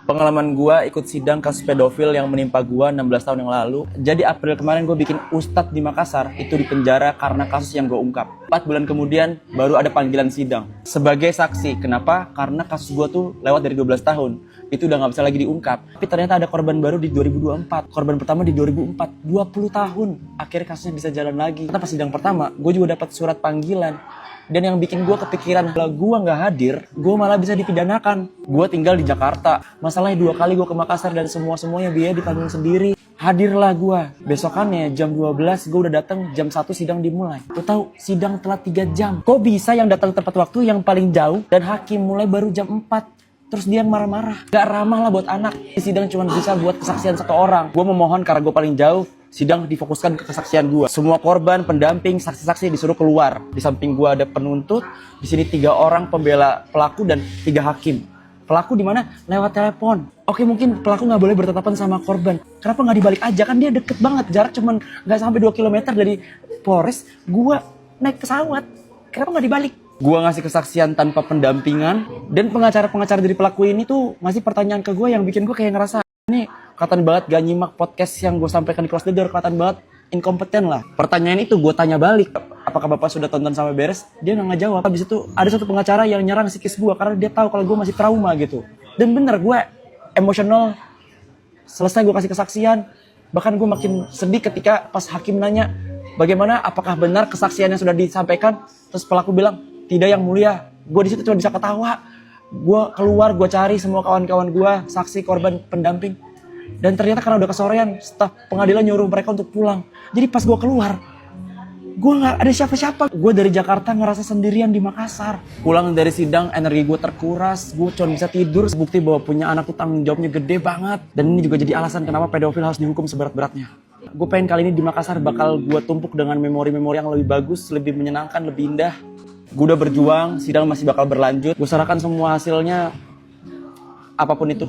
Pengalaman gue ikut sidang kasus pedofil yang menimpa gue 16 tahun yang lalu. Jadi April kemarin gue bikin Ustadz di Makassar itu di penjara karena kasus yang gue ungkap. 4 bulan kemudian baru ada panggilan sidang sebagai saksi. Kenapa? Karena kasus gue tuh lewat dari 12 tahun. Itu udah gak bisa lagi diungkap. Tapi ternyata ada korban baru di 2024. Korban pertama di 2004. 20 tahun. Akhirnya kasusnya bisa jalan lagi. Karena pas sidang pertama, gue juga dapat surat panggilan. Dan yang bikin gue kepikiran, kalau gue gak hadir, gue malah bisa dipidanakan. Gue tinggal di Jakarta. Masalahnya 2 kali gue ke Makassar dan semuanya biaya ditanggung sendiri. Hadirlah gue. Besokannya jam 12 gue udah datang, jam 1 sidang dimulai. Lo tahu sidang telat 3 jam. Kok bisa yang datang tepat waktu yang paling jauh dan hakim mulai baru jam 4? Terus dia yang marah-marah. Gak ramah lah buat anak. Sidang cuma bisa buat kesaksian 1 orang. Gue memohon karena gue paling jauh. Sidang difokuskan ke kesaksian gue. Semua korban, pendamping, saksi-saksi disuruh keluar. Di samping gue ada penuntut. Di sini 3 orang pembela pelaku dan 3 hakim. Pelaku di mana? Lewat telepon. Oke, mungkin pelaku nggak boleh bertatapan sama korban. Kenapa nggak dibalik aja? Kan dia deket banget. Jarak cuman nggak sampai 2 km dari Polres. Gue naik pesawat. Kenapa nggak dibalik? Gue ngasih kesaksian tanpa pendampingan. Dan pengacara-pengacara dari pelaku ini tuh ngasih pertanyaan ke gue yang bikin gue kayak ngerasa ini kelihatan banget gak nyimak podcast yang gue sampaikan di Close the Door. Kelihatan banget inkompeten lah. Pertanyaan itu gue tanya balik. Apakah bapak sudah tonton sampai beres? Dia nggak ngejawab. Habis itu ada satu pengacara yang nyerang psikis gue karena dia tahu kalau gue masih trauma gitu. Dan bener gue emosional. Selesai gue kasih kesaksian. Bahkan gue makin sedih ketika pas hakim nanya bagaimana, apakah benar kesaksian yang sudah disampaikan. Terus pelaku bilang tidak yang mulia. Gue di situ cuma bisa ketawa. Gue keluar, gue cari semua kawan-kawan gue, saksi, korban, pendamping. Dan ternyata karena udah kesorean, staf pengadilan nyuruh mereka untuk pulang. Jadi pas gue keluar, gue gak ada siapa-siapa. Gue dari Jakarta ngerasa sendirian di Makassar. Pulang dari sidang, energi gue terkuras. Gue cuma bisa tidur. Bukti bahwa punya anak tuh tanggung jawabnya gede banget. Dan ini juga jadi alasan kenapa pedofil harus dihukum seberat-beratnya. Gue pengen kali ini di Makassar bakal gue tumpuk dengan memori-memori yang lebih bagus, lebih menyenangkan, lebih indah. Gue udah berjuang, sidang masih bakal berlanjut. Gue serahkan semua hasilnya, apapun itu.